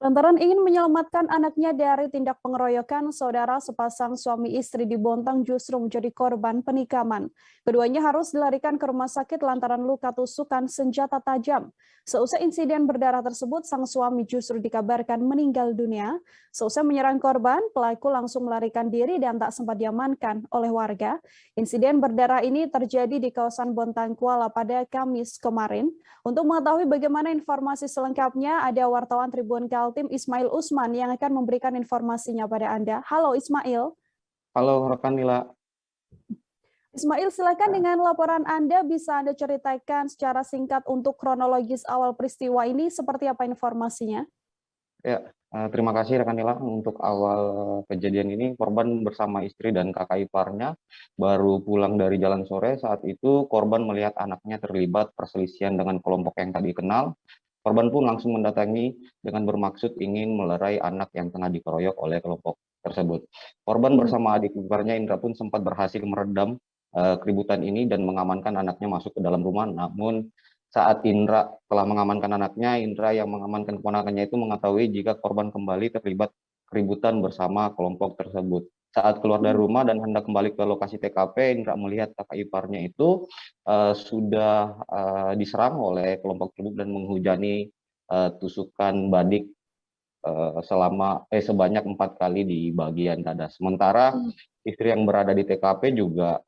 Lantaran ingin menyelamatkan anaknya dari tindak pengeroyokan, saudara sepasang suami istri di Bontang justru menjadi korban penikaman. Keduanya harus dilarikan ke rumah sakit lantaran luka tusukan senjata tajam. Seusai insiden berdarah tersebut, sang suami justru dikabarkan meninggal dunia. Seusai menyerang korban, pelaku langsung melarikan diri dan tak sempat diamankan oleh warga. Insiden berdarah ini terjadi di kawasan Bontang Kuala pada Kamis kemarin. Untuk mengetahui bagaimana informasi selengkapnya, ada wartawan Tribun Kaltim Ismail Usman yang akan memberikan informasinya pada Anda. Halo Ismail. Halo rekan Nila. Ismail, silakan dengan laporan Anda, bisa Anda ceritakan secara singkat untuk kronologis awal peristiwa ini, seperti apa informasinya? Ya, terima kasih rekan Nila. Untuk awal kejadian ini, korban bersama istri dan kakak iparnya baru pulang dari jalan sore. Saat itu korban melihat anaknya terlibat perselisihan dengan kelompok yang tak dikenal. Korban pun langsung mendatangi dengan bermaksud ingin melerai anak yang tengah dikeroyok oleh kelompok tersebut. Korban Mhm. bersama adik iparnya Indra pun sempat berhasil meredam keributan ini dan mengamankan anaknya masuk ke dalam rumah. Namun saat Indra telah mengamankan anaknya, Indra yang mengamankan keponakannya itu mengetahui jika korban kembali terlibat keributan bersama kelompok tersebut. Saat keluar dari Mhm. rumah dan hendak kembali ke lokasi TKP, Indra melihat kakak iparnya itu sudah diserang oleh kelompok tersebut dan menghujani tusukan badik sebanyak 4 kali di bagian dada. Sementara Mhm. istri yang berada di TKP juga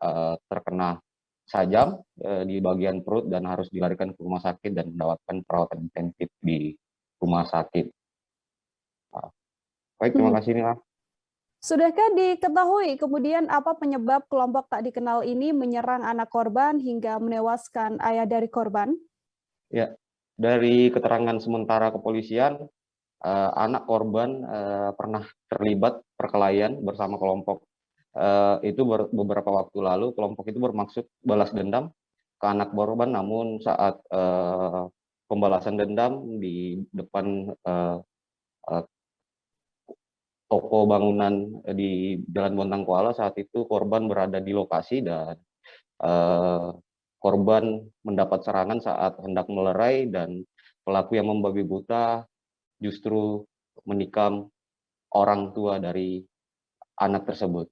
terkena sajam di bagian perut dan harus dilarikan ke rumah sakit dan mendapatkan perawatan intensif di rumah sakit. Baik, terima Mhm. kasih Nila. Sudahkah diketahui kemudian apa penyebab kelompok tak dikenal ini menyerang anak korban hingga menewaskan ayah dari korban? Ya, dari keterangan sementara kepolisian, anak korban pernah terlibat perkelahian bersama kelompok itu beberapa waktu lalu. Kelompok itu bermaksud balas dendam ke anak korban, namun saat pembalasan dendam di depan eh, toko bangunan di Jalan Bontang Kuala, saat itu korban berada di lokasi dan eh, korban mendapat serangan saat hendak melerai dan pelaku yang membabi buta justru menikam orang tua dari anak tersebut.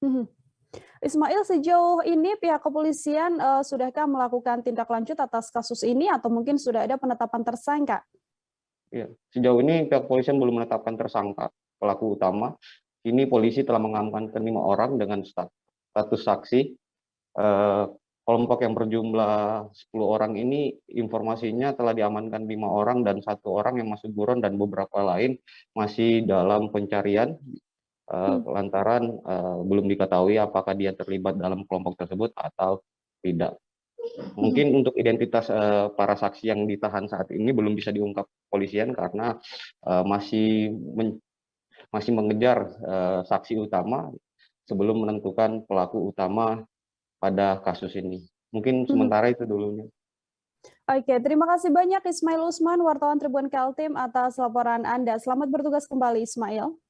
Mhm. Ismail, sejauh ini pihak kepolisian sudahkah melakukan tindak lanjut atas kasus ini atau mungkin sudah ada penetapan tersangka? Ya, sejauh ini pihak kepolisian belum menetapkan tersangka pelaku utama. Kini polisi telah mengamankan 5 orang dengan status saksi. Eh, Kelompok yang berjumlah 10 orang ini informasinya telah diamankan 5 orang dan 1 orang yang masuk buron dan beberapa lain masih dalam pencarian Hmm. lantaran belum diketahui apakah dia terlibat dalam kelompok tersebut atau tidak. Hmm. Mungkin untuk identitas para saksi yang ditahan saat ini belum bisa diungkap polisian karena masih mengejar saksi utama sebelum menentukan pelaku utama pada kasus ini. Mungkin Hmm. sementara itu dulunya. Oke, terima kasih banyak Ismail Usman, wartawan Tribun Kaltim atas laporan Anda. Selamat bertugas kembali Ismail.